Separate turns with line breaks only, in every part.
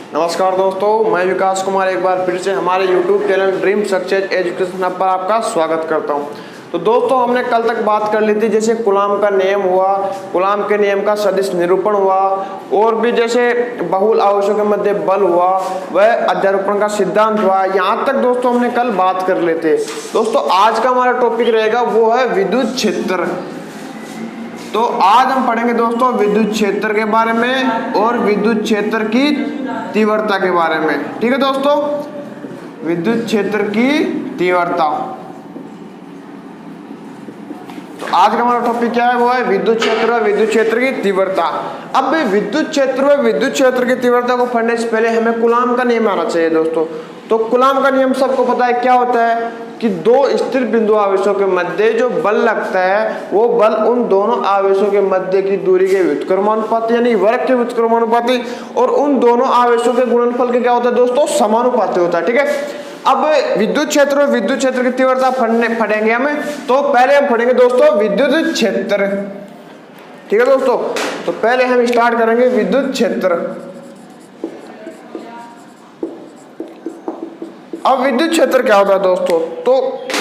नमस्कार दोस्तों, मैं विकास कुमार एक बार फिर से हमारे YouTube channel dream success education hub पर आपका स्वागत करता हूं। तो दोस्तों, हमने कल तक बात कर ली थी, जैसे कूलॉम का नियम हुआ, कूलॉम के नियम का सदिश निरूपण हुआ, और भी जैसे बहुल आवेशों के मध्य बल हुआ, वह अध्यारोपण का सिद्धांत हुआ। यहाँ तक दोस्तों हमने कल बात कर लेते। दोस्तों, आज का हमारा टॉपिक रहेगा वो है विद्युत क्षेत्र। तो आज हम पढ़ेंगे दोस्तों विद्युत क्षेत्र के बारे में और विद्युत क्षेत्र की तीव्रता के बारे में। ठीक है दोस्तों, विद्युत क्षेत्र की तीव्रता। तो आज का हमारा टॉपिक क्या है, वो है विद्युत क्षेत्र और विद्युत क्षेत्र की तीव्रता। अब विद्युत क्षेत्र और विद्युत क्षेत्र की तीव्रता को पढ़ने से पहले हमें कूलॉम का नियम आना चाहिए दोस्तों। तो कूलॉम का नियम सबको पता है, क्या होता है कि दो स्थिर बिंदु आवेशों के मध्य जो बल लगता है वो बल उन दोनों आवेशों के मध्य की दूरी के व्युत्क्रमानुपाती यानी वर्ग के व्युत्क्रमानुपाती और उन दोनों आवेशों के गुणनफल के क्या होता है दोस्तों, समानुपाती होता है। ठीक है, अब विद्युत क्षेत्र और विद्युत क्षेत्र की तीव्रता पढ़ेंगे हमें। तो पहले हम पढ़ेंगे दोस्तों विद्युत क्षेत्र। ठीक है दोस्तों, तो पहले हम स्टार्ट करेंगे विद्युत क्षेत्र। अब विद्युत क्षेत्र क्या होता है दोस्तों, तो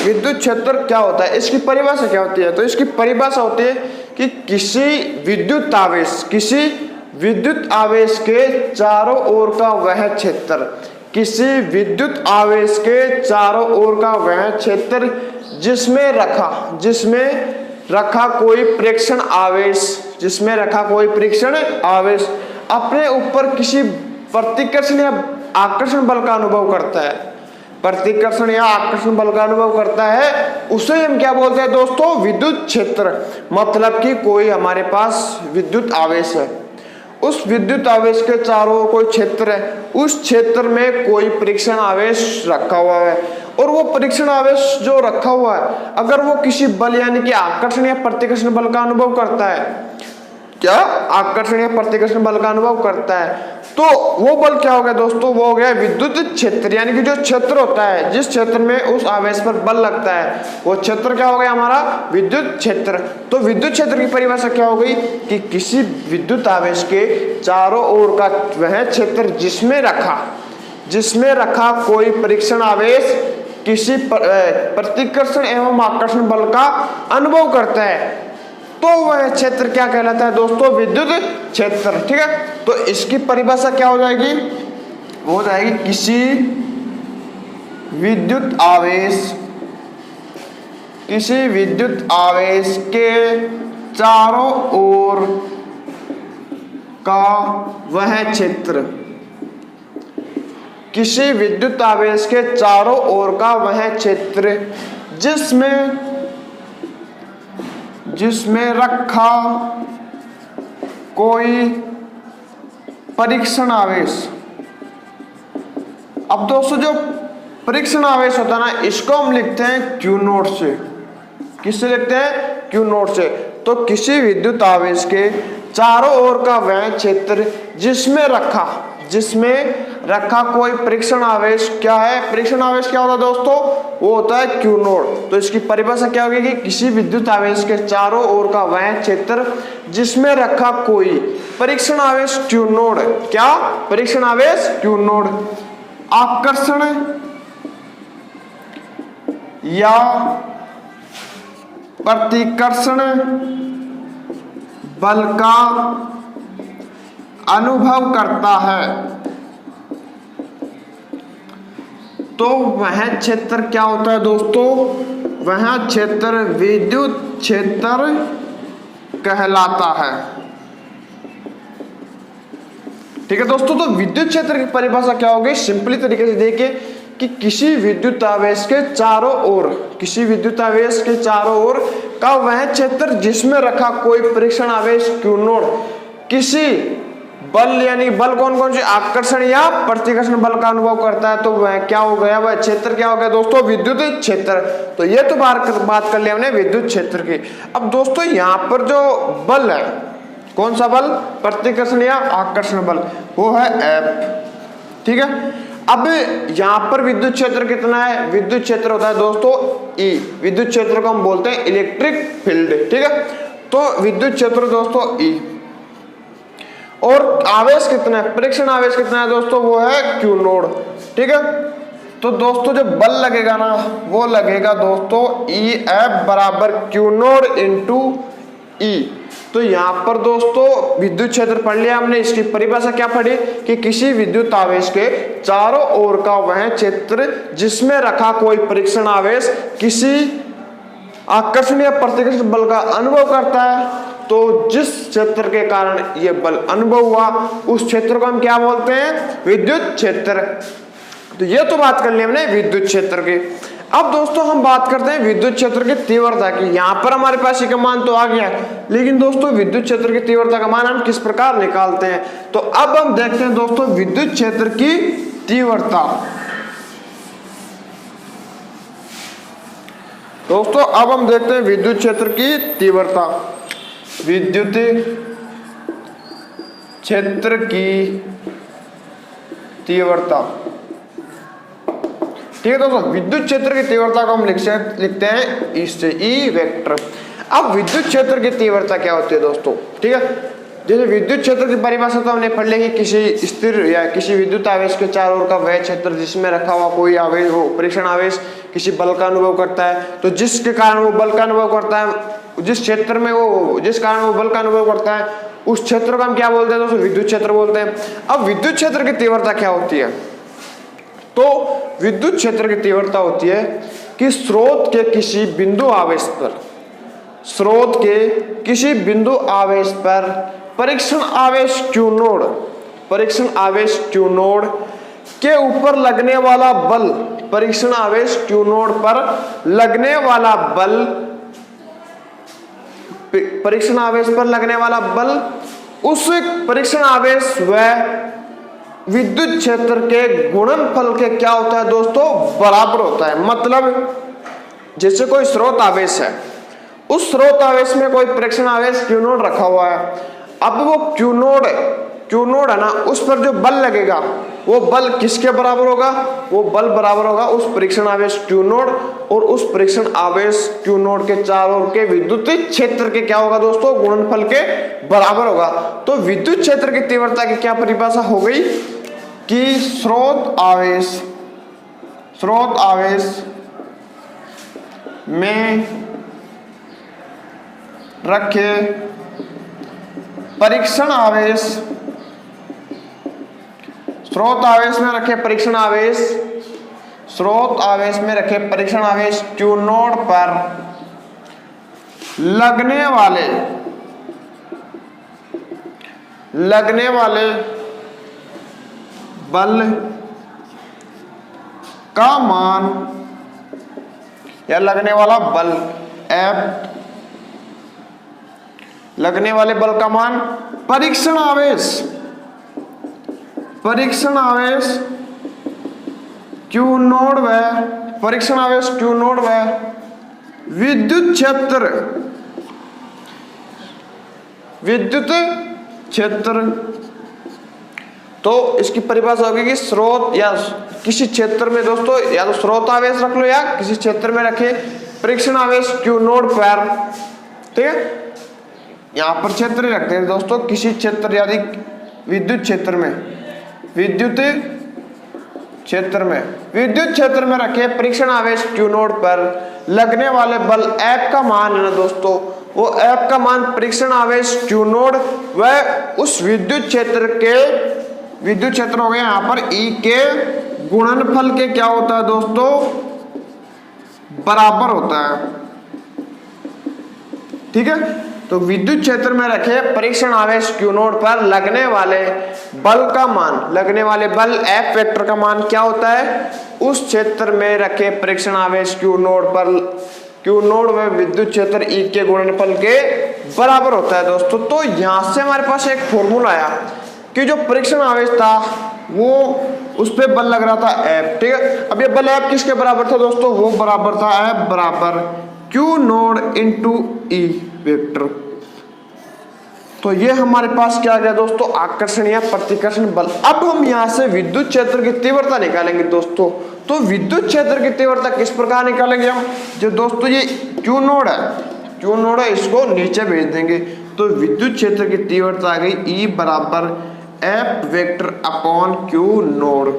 विद्युत क्षेत्र क्या होता है, इसकी परिभाषा क्या होती है। तो इसकी परिभाषा होती है कि किसी विद्युत आवेश के चारों ओर का वह क्षेत्र, किसी विद्युत आवेश के चारों ओर का वह क्षेत्र जिसमें रखा कोई प्रेक्षण आवेश अपने ऊपर किसी प्रतिकर्षण या आकर्षण बल का अनुभव करता है, प्रतिकर्षण या आकर्षण बल का अनुभव करता है, उसे हम क्या बोलते हैं दोस्तों, विद्युत क्षेत्र। मतलब कि कोई हमारे पास विद्युत आवेश है, उस विद्युत आवेश के चारों ओर कोई क्षेत्र है, उस क्षेत्र में कोई परीक्षण आवेश रखा हुआ है, और वो परीक्षण आवेश जो रखा हुआ है अगर वो किसी बल यानी कि आकर्षण या प्रतिकर्षण बल का अनुभव करता है, क्या आकर्षण या प्रतिकर्षण बल का अनुभव करता है, तो वो बल क्या हो गया दोस्तों, वो हो गया विद्युत क्षेत्र। यानी कि जो क्षेत्र होता है जिस क्षेत्र में उस आवेश पर बल लगता है वो क्षेत्र क्या हो गया हमारा, विद्युत क्षेत्र। तो विद्युत क्षेत्र की परिभाषा क्या हो गई कि किसी विद्युत आवेश के चारों ओर का वह क्षेत्र जिसमें रखा कोई परीक्षण आवेश किसी प्रतिकर्षण एवं आकर्षण बल का अनुभव करता है, तो वह क्षेत्र क्या कहलाता है दोस्तों, विद्युत क्षेत्र। ठीक है, तो इसकी परिभाषा क्या हो जाएगी, हो जाएगी किसी विद्युत आवेश के चारों ओर का वह क्षेत्र, किसी विद्युत आवेश के चारों ओर का वह क्षेत्र जिसमें रखा कोई परीक्षण आवेश। अब दोस्तों जो परीक्षण आवेश होता है ना, इसको हम लिखते हैं Q नोट से। किससे लिखते हैं, Q नोट से। तो किसी विद्युत आवेश के चारों ओर का वह क्षेत्र जिसमें रखा कोई परीक्षण आवेश, क्या है परीक्षण आवेश, क्या होता है दोस्तों, वो होता है Q नोट। तो इसकी परिभाषा क्या होगी कि किसी विद्युत आवेश के चारों ओर का वह क्षेत्र जिसमें रखा कोई परीक्षण आवेश Q नोट, क्या परीक्षण आवेश Q नोट आकर्षण या प्रतिकर्षण बल का अनुभव करता है, तो वह क्षेत्र क्या होता है दोस्तों, वह क्षेत्र विद्युत क्षेत्र कहलाता है। ठीक है दोस्तों, तो विद्युत क्षेत्र की परिभाषा क्या होगी, सिंपली तरीके से देखिए कि किसी विद्युत आवेश के चारों ओर का वह क्षेत्र जिसमें रखा कोई परीक्षण आवेश Q नोट किसी बल यानी बल कौन कौन से आकर्षण या प्रतिकर्षण बल का अनुभव करता है, तो वह क्या हो गया, वह क्षेत्र क्या हो गया दोस्तों, विद्युत क्षेत्र। तो ये तो बात कर लिया हमने विद्युत क्षेत्र की। अब दोस्तों यहाँ पर जो बल है, कौन सा बल, प्रतिकर्षण या आकर्षण बल, वो है F। ठीक है, अब यहाँ पर विद्युत क्षेत्र कितना है, विद्युत क्षेत्र होता है दोस्तों E। विद्युत क्षेत्र को हम बोलते हैं इलेक्ट्रिक फील्ड। ठीक है, तो विद्युत क्षेत्र दोस्तों E, और आवेश कितना है, परीक्षण आवेश कितना है दोस्तों, वो है क्यू नोड। ठीक है, तो दोस्तों जो बल लगेगा ना वो लगेगा दोस्तों ई एफ बराबर क्यू नोड इंटू ई। तो यहाँ पर दोस्तों विद्युत क्षेत्र पढ़ लिया हमने, इसकी परिभाषा क्या पढ़ी कि किसी विद्युत आवेश के चारों ओर का वह क्षेत्र जिसमें रखा कोई परीक्षण आवेश किसी आकर्षण या प्रतिकर्षण बल का अनुभव करता है, तो जिस क्षेत्र के कारण यह बल अनुभव हुआ उस क्षेत्र को हम क्या बोलते हैं, विद्युत क्षेत्र। तो ये तो बात कर ली हमने विद्युत क्षेत्र की। अब दोस्तों हम बात करते हैं विद्युत क्षेत्र की तीव्रता की। यहाँ पर हमारे पास ये मान तो आ गया, लेकिन दोस्तों विद्युत क्षेत्र की तीव्रता का मान हम किस प्रकार निकालते हैं, तो अब हम देखते हैं दोस्तों विद्युत क्षेत्र की तीव्रता। दोस्तों अब हम देखते हैं विद्युत क्षेत्र की तीव्रता। विद्युत क्षेत्र की तीव्रता, ठीक है दोस्तों, विद्युत क्षेत्र की तीव्रता को हम लिखते हैं इससे ई वेक्टर। अब विद्युत क्षेत्र की तीव्रता क्या होती है दोस्तों, ठीक है, जैसे विद्युत क्षेत्र की परिभाषा तो हमने पढ़ ली कि किसी स्थिर या किसी विद्युत आवेश के चारों ओर का वह क्षेत्र जिसमें रखा हुआ कोई आवेश हो, परीक्षण आवेश किसी बल का अनुभव करता है, तो जिसके कारण वो बल का अनुभव करता है, जिस क्षेत्र में वो जिस कारण वो बल का अनुभव करता है उस क्षेत्र को हम क्या बोलते हैं दोस्तों, विद्युत क्षेत्र बोलते हैं। अब विद्युत क्षेत्र की तीव्रता क्या होती है, तो विद्युत क्षेत्र की तीव्रता होती है कि स्रोत के किसी बिंदु आवेश पर, स्रोत के किसी बिंदु आवेश पर परीक्षण आवेश क्यू नोड, परीक्षण आवेश क्यू नोड के ऊपर लगने वाला बल, परीक्षण आवेश क्यू नोड पर लगने वाला बल, परीक्षण आवेश पर लगने वाला बल उस परीक्षण आवेश व विद्युत क्षेत्र के गुणनफल के क्या होता है दोस्तों, बराबर होता है। मतलब जैसे कोई स्रोत आवेश है, उस स्रोत आवेश में कोई परीक्षण आवेश क्यू नोड रखा हुआ है, अब वो क्यू नोड है ना, उस पर जो बल लगेगा वो बल किसके बराबर होगा, वो बल बराबर होगा उस परीक्षण आवेश क्यू नोड और उस परीक्षण आवेश क्यू नोड के चारों ओर के विद्युत क्षेत्र के क्या होगा दोस्तों, गुणनफल के बराबर होगा। तो विद्युत क्षेत्र की तीव्रता की क्या परिभाषा हो गई कि स्रोत आवेश में रखे परीक्षण आवेश, स्रोत आवेश में रखे परीक्षण आवेश, स्रोत आवेश में रखे परीक्षण आवेश क्यू नोड पर लगने वाले बल का मान या लगने वाला बल F, लगने वाले बल का मान परीक्षण आवेश क्यू नोड व परीक्षण आवेश क्यू नोड व विद्युत क्षेत्र। तो इसकी परिभाषा होगी कि स्रोत या किसी क्षेत्र में दोस्तों या तो स्रोत आवेश रख लो या किसी क्षेत्र में रखे परीक्षण आवेश क्यू नोड पर, ठीक है, यहां पर क्षेत्र रखते हैं दोस्तों, किसी क्षेत्र यदि विद्युत क्षेत्र में रखे परीक्षण आवेश क्यू नोड पर लगने वाले बल F का मान है ना दोस्तों, वो F का मान परीक्षण आवेश क्यू नोड व उस विद्युत क्षेत्र हो गया यहाँ पर E के गुणनफल के क्या होता है दोस्तों, बराबर होता है। ठीक है, तो विद्युत क्षेत्र में रखे परीक्षण आवेश क्यू नोड पर लगने वाले बल का मान, लगने वाले बल F वेक्टर का मान क्या होता है, उस क्षेत्र में रखे परीक्षण आवेश क्यू नोड व विद्युत क्षेत्र E के गुणनफल के बराबर होता है दोस्तों। तो यहां से हमारे पास एक फॉर्मूला आया कि जो परीक्षण आवेश था वो उस पे बल लग रहा था F, ठीक है। अब ये बल F किसके बराबर था दोस्तों, वो बराबर था F बराबर Q node into E vector. तो ये हमारे पास क्या आ गया दोस्तों, आकर्षण या प्रतिकर्षण बल। अब हम यहाँ से विद्युत क्षेत्र की तीव्रता निकालेंगे दोस्तों। तो विद्युत क्षेत्र की तीव्रता किस प्रकार निकालेंगे हम, जो दोस्तों ये क्यू नोड है, इसको नीचे भेज देंगे तो विद्युत क्षेत्र की तीव्रता आ गई E बराबर F vector upon Q node.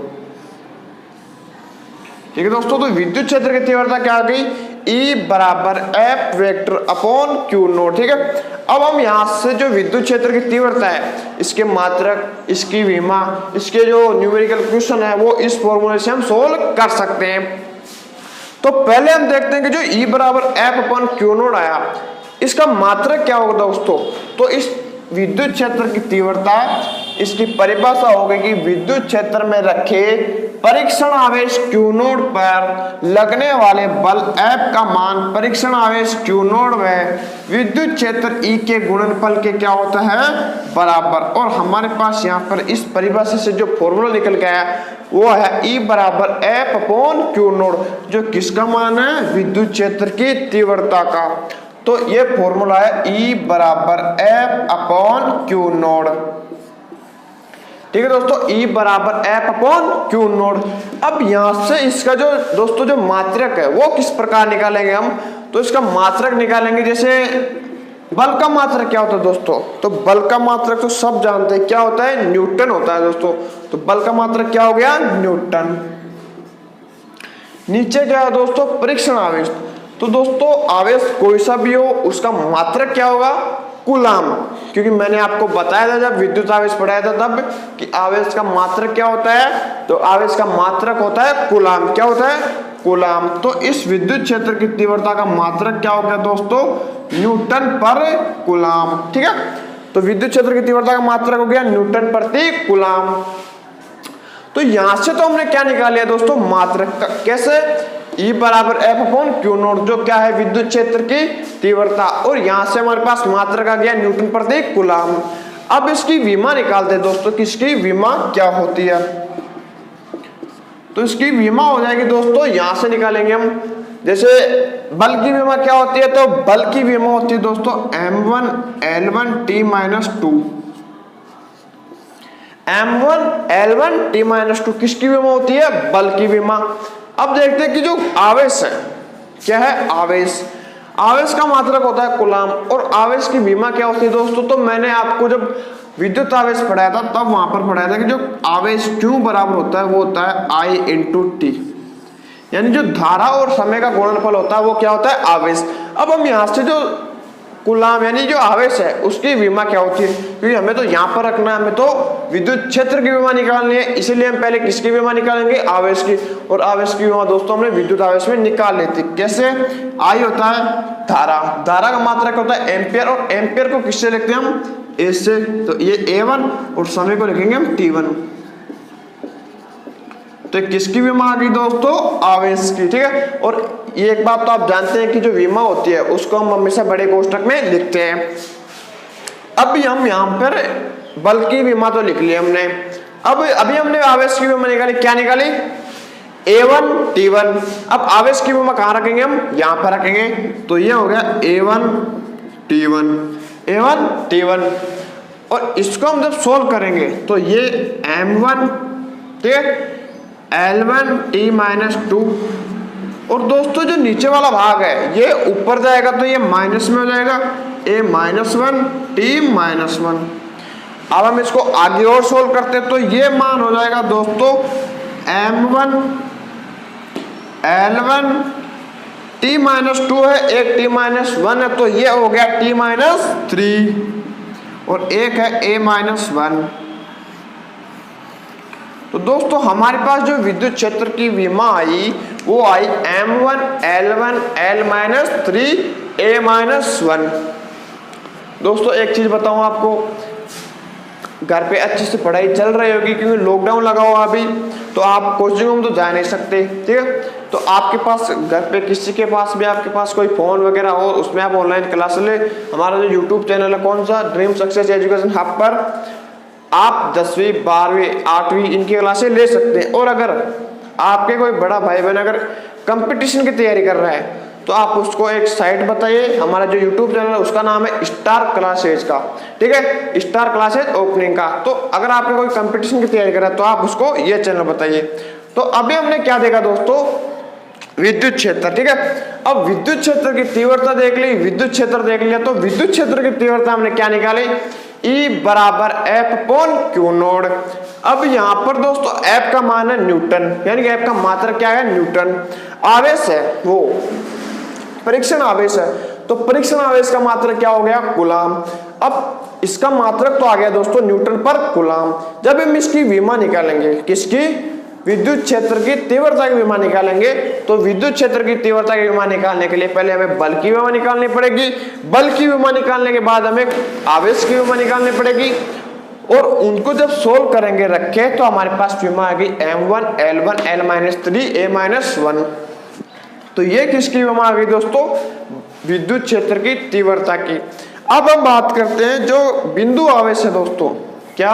ठीक है दोस्तों, तो विद्युत क्षेत्र की तीव्रता क्या आ गई? E बराबर F vector upon Q node. ठीक है, अब हम यहाँ से जो विद्युत क्षेत्र की तीव्रता है, इसके मात्रक, इसकी विमा, इसके जो न्यूमेरिकल क्वेश्चन है वो इस फॉर्मूले से हम सोल्व कर सकते हैं। तो पहले हम देखते हैं कि जो E बराबर F अपॉन Q नोड आया, इसका मात्रक क्या होगा दोस्तों? तो इस विद्युत क्षेत्र की तीव्रता, इसकी परिभाषा होगी कि विद्युत क्षेत्र में रखे परीक्षण आवेश Q नोड पर लगने वाले बल F का मान परीक्षण आवेश Q नोड में विद्युत क्षेत्र E के गुणनफल के क्या होता है? बराबर। और हमारे पास यहाँ पर इस परिभाषा से जो फॉर्मूला निकल के आया वो है E बराबर F अपॉन Q नोड, जो किसका मान है? विद्युत क्षेत्र की तीव्रता का। तो ये फॉर्मूला है E बराबर F अपॉन Q नोड। ठीक है दोस्तों, E बराबर F अपॉन Q नोड। अब यहां से इसका जो दोस्तों जो मात्रक है वो किस प्रकार निकालेंगे हम? तो इसका मात्रक निकालेंगे, जैसे बल का मात्रक क्या होता है दोस्तों? तो बल का मात्रक तो सब जानते हैं क्या होता है? न्यूटन होता है दोस्तों। तो बल का मात्रक क्या हो गया? न्यूटन। नीचे क्या है दोस्तों? परीक्षण आवेश। तो दोस्तों आवेश कोई सा भी हो, उसका मात्रक क्या होगा? कूलाम। क्योंकि मैंने आपको बताया था जब विद्युत आवेश पढ़ाया था तब कि आवेश का मात्रक क्या होता है? तो आवेश का मात्रक होता है कूलाम। क्या होता है? कूलाम। तो इस विद्युत क्षेत्र की तीव्रता का मात्रक क्या हो गया दोस्तों? न्यूटन पर कूलाम। ठीक है, तो विद्युत क्षेत्र की तीव्रता का मात्रक हो गया न्यूटन प्रति कूलाम। तो यहां से तो हमने क्या निकाल लिया दोस्तों? मात्रक। कैसे? E बराबर F अपॉन Q नोड, जो क्या है? विद्युत क्षेत्र की तीव्रता। और यहां से हमारे पास मात्रक आ गया न्यूटन प्रति कूलाम। अब इसकी विमा निकालते हैं दोस्तों, किसकी विमा क्या होती है? तो इसकी विमा हो जाएगी दोस्तों, यहां से निकालेंगे हम। जैसे बल की विमा क्या होती है? तो बल की विमा होती है दोस्तों M1 L1 T minus 2। M1 L1 T minus 2 किसकी विमा होती है? बल की विमा। अब देखते हैं कि जो आवेश है, क्या है? आवेश। आवेश का मात्रक होता है कूलाम, और आवेश की विमा क्या होती है दोस्तों? तो मैंने आपको जब विद्युत आवेश पढ़ाया था तब वहां पर पढ़ाया था कि जो आवेश Q बराबर होता है वो होता है I इंटू टी, यानी जो धारा और समय का गुणनफल होता है वो क्या होता है? आवेश। अब हम यहाँ से जो कूलाम यानी जो आवेश है उसकी विमा क्या होती है? क्योंकि हमें तो यहाँ पर रखना है, हमें तो विद्युत क्षेत्र की विमा निकालनी है, इसीलिए हम पहले किसकी विमा निकालेंगे? आवेश की। और आवेश की विमा दोस्तों हमने विद्युत आवेश में निकाल लेती। कैसे? I होता है धारा, धारा का मात्रक होता है एम्पियर, और एम्पियर को किससे लिखते हैं हम? A से। तो ये A1 और समय को लिखेंगे हम T1। तो किसकी विमा आ गई दोस्तों? आवेश की। ठीक है, और ये एक बात तो आप जानते हैं कि जो विमा होती है उसको हम हमेशा बड़े कोष्ठक में लिखते हैं। अब हम यहाँ पर बल की विमा तो लिख लिया हमने। अब अभी हमने आवेश की विमा निकाली। क्या निकाली? A1 T1। अब आवेश की विमा कहाँ रखेंगे हम? यहाँ पर रखेंगे। तो ये हो गया A1 T1, A1 T1। और इसको हम जब सोल्व करेंगे तो ये M1, ठीक है, L1 T माइनस 2, और दोस्तों जो नीचे वाला भाग है ये ऊपर जाएगा तो ये माइनस में हो जाएगा, A माइनस 1 T माइनस 1। अब हम इसको आगे और सोल्व करते हैं तो ये मान हो जाएगा दोस्तों M1 L1 T माइनस 2 है, एक T माइनस 1 है, तो ये हो गया T माइनस 3, और एक है A माइनस 1। तो दोस्तों हमारे पास जो विद्युत क्षेत्र की विमा आई वो आई M1 L1 L minus 3 A minus 1। दोस्तों एक चीज बताऊं आपको, घर पे अच्छे से पढ़ाई चल रही होगी क्योंकि लॉकडाउन लगा हुआ अभी, तो आप कोचिंग में तो जा नहीं सकते। ठीक है, तो आपके पास घर पे किसी के पास भी आपके पास कोई फोन वगैरह हो उसमें आप ऑनलाइन क्लास ले। हमारा जो यूट्यूब चैनल है कौन सा? ड्रीम सक्सेस एजुकेशन हब पर आप 10वीं 12वीं 8वीं इनकी क्लासें ले सकते हैं। और अगर आपके कोई बड़ा भाई बहन अगर कंपटीशन की तैयारी कर रहा है तो आप उसको एक साइट बताइए। हमारा जो यूट्यूब चैनल है उसका नाम है स्टार क्लासेज का। ठीक है, स्टार क्लासेज ओपनिंग का। तो अगर आपने कोई कंपटीशन की तैयारी कर रहा है तो आप उसको ये चैनल बताइए। तो अभी हमने क्या देखा दोस्तों? विद्युत क्षेत्र, ठीक है। अब विद्युत क्षेत्र की तीव्रता देख ली, विद्युत क्षेत्र देख लिया, तो विद्युत क्षेत्र की तीव्रता हमने क्या निकाली, E बराबर F अपॉन Q नोड। अब यहाँ पर दोस्तों F का मान है न्यूटन, यानी कि F का मात्रक क्या है, न्यूटन। आवेश है वो परीक्षण आवेश है, तो परीक्षण आवेश का मात्रक क्या हो गया, कूलाम। अब इसका मात्रक तो आ गया दोस्तों न्यूटन पर कूलाम। जब हम इसकी विमा निकालेंगे, किसकी, विद्युत क्षेत्र की तीव्रता की विमा निकालेंगे, तो विद्युत क्षेत्र की तीव्रता की विमा निकालने के लिए पहले हमें बल की विमा निकालनी पड़ेगी, बल की विमा निकालने के बाद हमें आवेश की विमा निकालनी पड़ेगी, और उनको जब सोल्व करेंगे रखे तो हमारे पास विमा आएगी m1 l1 l-3 a-1। तो ये किसकी विमा आ गई दोस्तों, विद्युत क्षेत्र की तीव्रता की। अब हम बात करते हैं जो बिंदु आवेश है दोस्तों, क्या,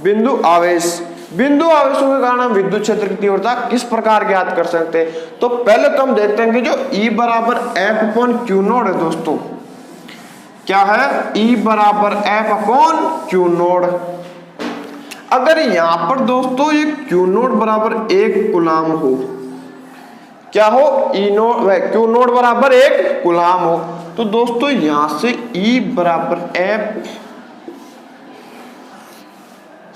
बिंदु आवेश। बिंदु आवेशों के कारण हम विद्युत क्षेत्र की तीव्रता किस प्रकार ज्ञात कर सकते हैं। तो पहले तो हम देखते हैं कि जो E बराबर F अपॉन Q नोड है दोस्तों, क्या है, E बराबर F अपॉन Q नोड। अगर यहां पर दोस्तों ये Q नोड बराबर 1 कूलाम हो, क्या हो, E नोड Q नोड बराबर 1 कूलाम हो, तो दोस्तों यहां से E बराबर F,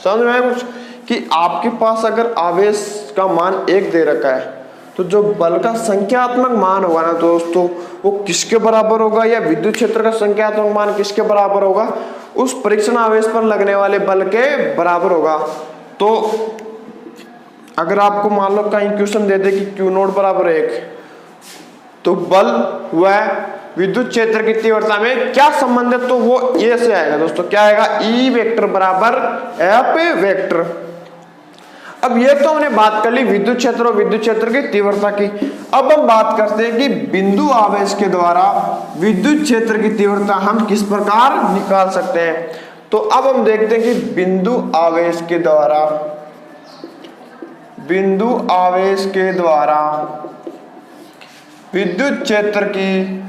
समझ में आया कुछ, कि आपके पास अगर आवेश का मान 1 दे रखा है, तो जो बल का संख्यात्मक मान होगा ना दोस्तों, वो किसके बराबर होगा, या विद्युत क्षेत्र का संख्यात्मक मान किसके बराबर होगा, उस परीक्षण आवेश पर लगने वाले बल के बराबर होगा। तो अगर आपको मान लो कहीं क्वेश्चन दे दे कि Q नोड बराबर 1, तो बल व विद्युत क्षेत्र की तीव्रता में क्या संबंध है, तो वो ये से आएगा दोस्तों, क्या आएगा, E वेक्टर बराबर F वेक्टर। अब ये तो हमने बात कर ली विद्युत क्षेत्र और विद्युत क्षेत्र की तीव्रता की। अब हम बात करते हैं कि बिंदु आवेश के द्वारा विद्युत क्षेत्र की तीव्रता हम किस प्रकार निकाल सकते हैं। तो अब हम देखते हैं कि बिंदु आवेश के द्वारा विद्युत क्षेत्र की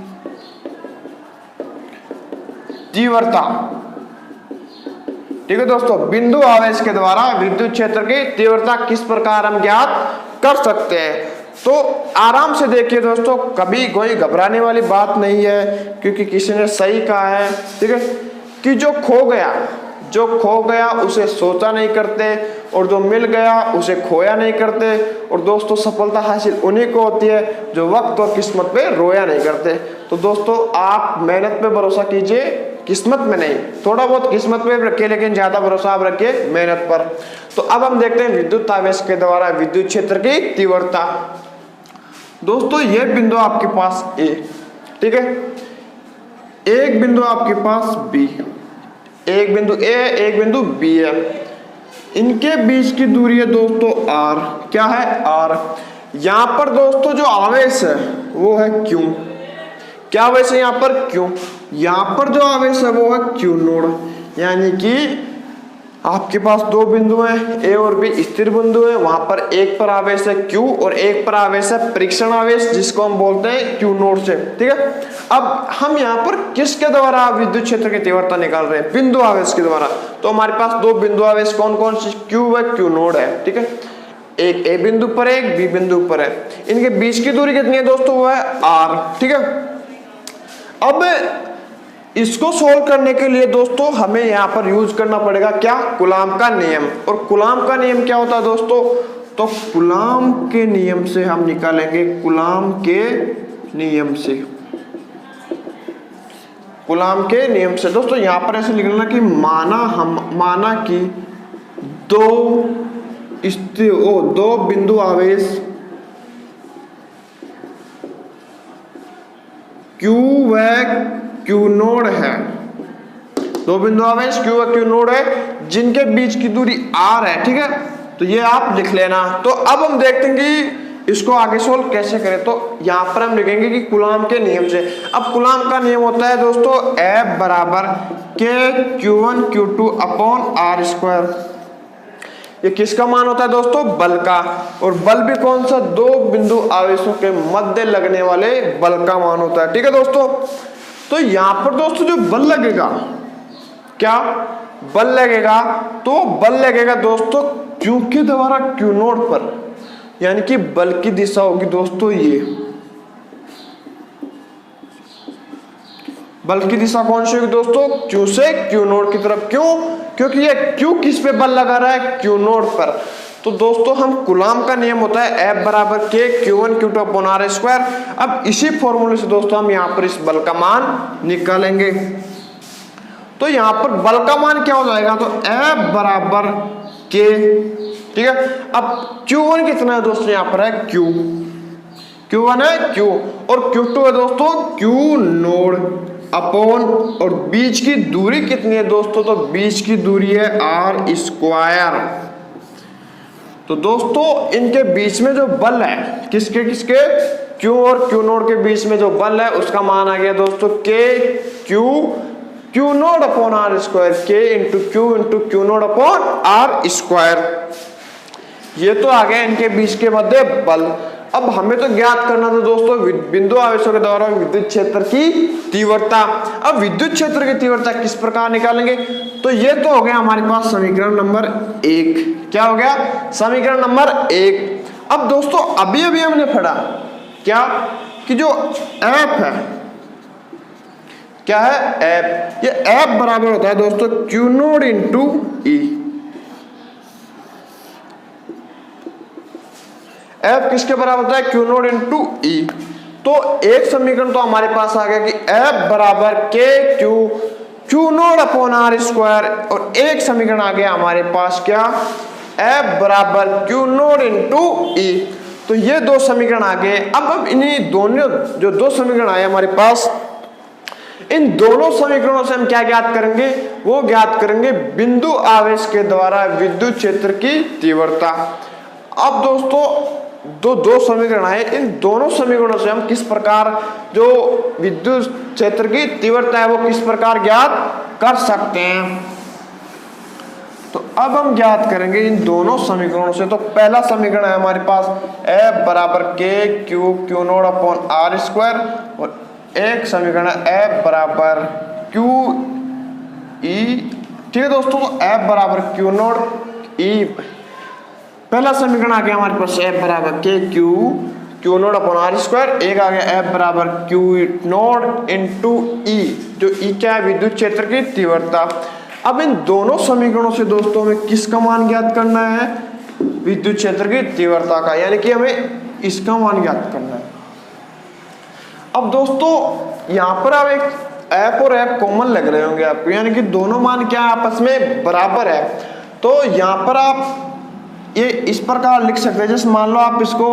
तीव्रता, ठीक है दोस्तों, बिंदु आवेश के द्वारा विद्युत क्षेत्र की तीव्रता किस प्रकार हम ज्ञात कर सकते हैं। तो आराम से देखिए दोस्तों, कभी कोई घबराने वाली बात नहीं है, क्योंकि किसी ने सही कहा है, ठीक है, कि जो खो गया उसे सोचा नहीं करते, और जो मिल गया उसे खोया नहीं करते। और दोस्तों सफलता हासिल उन्हीं को होती है जो वक्त और किस्मत पे रोया नहीं करते। तो दोस्तों आप मेहनत पे भरोसा कीजिए, किस्मत में नहीं, थोड़ा बहुत किस्मत पे रखिए, लेकिन ज्यादा भरोसा आप रखिए मेहनत पर। तो अब हम देखते हैं विद्युत आवेश के द्वारा विद्युत क्षेत्र की तीव्रता। दोस्तों ये बिंदु आपके पास A, ठीक है, एक बिंदु आपके पास B, एक बिंदु A, एक बिंदु B है, इनके बीच की दूरी है दोस्तों R, क्या है, R। यहां पर दोस्तों जो आवेश है वो है Q, क्या आवेश है यहाँ पर, Q। यहाँ पर जो आवेश है वो है Q नोड, यानी कि आपके पास दो बिंदु हैं A और B, स्थिर बिंदु है, वहां पर एक पर आवेश है Q और एक पर आवेश है परीक्षण आवेश, जिसको हम बोलते हैं Q नोड से, ठीक है। अब हम यहाँ पर किसके द्वारा विद्युत क्षेत्र की तीव्रता निकाल रहे हैं, बिंदु आवेश के द्वारा। तो हमारे पास दो बिंदु आवेश कौन कौन से, Q व Q नोड है, ठीक है, एक A बिंदु पर है, एक B बिंदु पर है, इनके बीच की दूरी कितनी है दोस्तों, वो है R, ठीक है। अब इसको सोल्व करने के लिए दोस्तों हमें यहाँ पर यूज करना पड़ेगा क्या, कूलाम का नियम। और कूलाम का नियम क्या होता है दोस्तों, तो कूलाम के नियम से हम निकालेंगे, कूलाम के नियम से, कूलाम के नियम से दोस्तों यहाँ पर ऐसे लिखना कि माना कि दो बिंदु आवेश Q व Q नोड है, दो बिंदु आवेश Q व Q नोड है, जिनके बीच की दूरी R है, ठीक है। तो ये आप लिख लेना। तो अब हम देखते हैं कि इसको आगे सोल्व कैसे करें। तो यहाँ पर हम लिखेंगे कि कूलाम के नियम से। अब कूलाम का नियम होता है दोस्तों F बराबर K Q1 Q2 upon R square. ये किसका मान होता है दोस्तों, बल का। और बल भी कौन सा, दो बिंदु आवेशों के मध्य लगने वाले बल का मान होता है, ठीक है दोस्तों। तो यहां पर दोस्तों जो बल लगेगा, क्या बल लगेगा, तो बल लगेगा दोस्तों Q के द्वारा Q नोड पर। यानी कि बल की दिशा होगी दोस्तों ये। बल की दिशा कौन सी होगी दोस्तों? Q से Q नोड की तरफ। क्यों? क्योंकि ये Q किस पे बल लगा रहा है? Q नोड पर। तो दोस्तों हम कूलॉम का नियम होता है F बराबर K Q1 Q2 upon R square. अब इसी फॉर्मूले से दोस्तों हम यहाँ पर इस बल का मान निकालेंगे। तो यहाँ पर बल का मान क्या हो जाएगा? तो F बराबर K, ठीक है। अब Q1 कितना है दोस्तों? यहाँ पर है Q, Q1 है Q, और Q2 है दोस्तों Q नोड अपॉन, और बीच की दूरी कितनी है दोस्तों? तो बीच की दूरी है R स्क्वायर। तो दोस्तों इनके बीच में जो बल है, किसके किसके? Q और Q नोड के बीच में जो बल है उसका मान आ गया दोस्तों K Q node upon R square, K into Q node upon R square. ये तो आ गया इनके बीच के मध्य बल। अब हमें तो ज्ञात करना था दोस्तों बिंदु आवेशों के द्वारा विद्युत क्षेत्र की तीव्रता। अब विद्युत क्षेत्र की तीव्रता किस प्रकार निकालेंगे? तो ये तो हो गया हमारे पास समीकरण नंबर 1। क्या हो गया? समीकरण नंबर 1। अब दोस्तों अभी हमने पढ़ा क्या कि जो F है, क्या है? F। ये F बराबर होता है दोस्तों Q node into E। F किसके बराबर होता है? Q node into E। तो एक समीकरण तो हमारे पास आ गया कि F बराबर K Q node upon R square, और एक समीकरण आ गया हमारे पास क्या? F बराबर Q नोड इंटू E। तो ये दो समीकरण आ गए। अब इन्हीं दोनों जो दो समीकरण आए हमारे पास, इन दोनों समीकरणों से हम क्या ज्ञात करेंगे? वो ज्ञात करेंगे बिंदु आवेश के द्वारा विद्युत क्षेत्र की तीव्रता। अब दोस्तों दो समीकरण आए, इन दोनों समीकरणों से हम किस प्रकार जो विद्युत क्षेत्र की तीव्रता है वो किस प्रकार ज्ञात कर सकते हैं। तो अब हम ज्ञात करेंगे इन दोनों समीकरणों से। तो पहला समीकरण है हमारे पास F बराबर K Q node upon R square, और एक समीकरण है F बराबर Q E, ठीक है दोस्तों। तो F बराबर Q नोड E, पहला समीकरण आ गया हमारे पास F बराबर K Q node upon R square, एक आ गया F बराबर Q नोड इंटू E, जो E क्या है? विद्युत क्षेत्र की तीव्रता। अब इन दोनों समीकरणों से दोस्तों हमें किसका मान ज्ञात करना है? विद्युत क्षेत्र की तीव्रता का, यानी कि हमें इसका मान ज्ञात करना है। अब दोस्तों यहाँ पर आप एक F और F कॉमन लग रहे होंगे आपको, यानी कि दोनों मान क्या आपस में बराबर है। तो यहाँ पर आप ये इस प्रकार लिख सकते हैं, जैसे मान लो आप इसको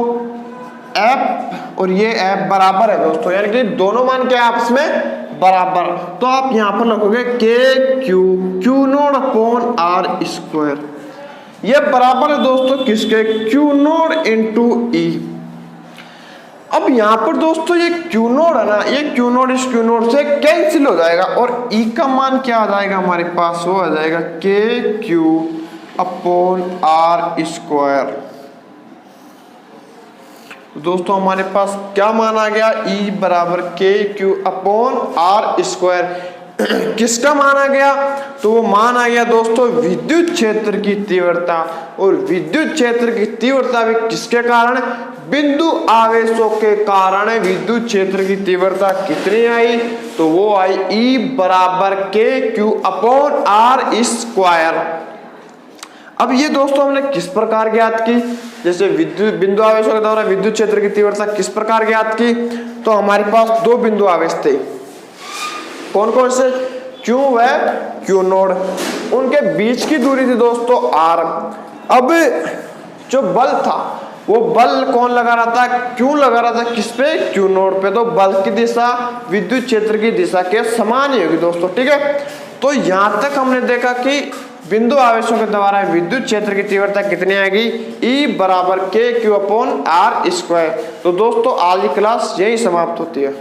F और ये F बराबर है दोस्तों, यानी कि दोनों मान क्या है आपस में बराबर। तो आप यहाँ पर लिखोगे K Q node upon R square, ये बराबर है दोस्तों किसके? Q node into E। अब यहाँ पर दोस्तों ये Q नोड है ना, ये Q नोड इस Q नोड से कैंसिल हो जाएगा, और E का मान क्या आ जाएगा हमारे पास? वो आ जाएगा K Q upon R square. दोस्तों हमारे पास क्या मान आ गया? E बराबर K Q upon R square. किसका मान आ गया? तो वो मान आ गया दोस्तों विद्युत क्षेत्र की तीव्रता, और विद्युत क्षेत्र की तीव्रता भी किसके कारण? बिंदु आवेशों के कारण विद्युत क्षेत्र की तीव्रता कितनी आई? तो वो आई E बराबर K Q upon R square. अब ये दोस्तों हमने किस प्रकार ज्ञात की? जैसे विद्युत बिंदु आवेशों के द्वारा विद्युत क्षेत्र की तीव्रता किस प्रकार ज्ञात की? तो हमारे पास दो बिंदु आवेश थे, कौन कौन से? Q व Q नोड, उनके बीच की दूरी थी दोस्तों R। अब जो बल था वो बल कौन लगा रहा था? Q लगा रहा था किस पे? Q नोड पे। तो बल की दिशा विद्युत क्षेत्र की दिशा के समान ही होगी दोस्तों, ठीक है। तो यहाँ तक हमने देखा कि बिंदु आवेशों के द्वारा विद्युत क्षेत्र की तीव्रता कितनी आएगी? E बराबर K Q upon R square. तो दोस्तों आज की क्लास यही समाप्त होती है।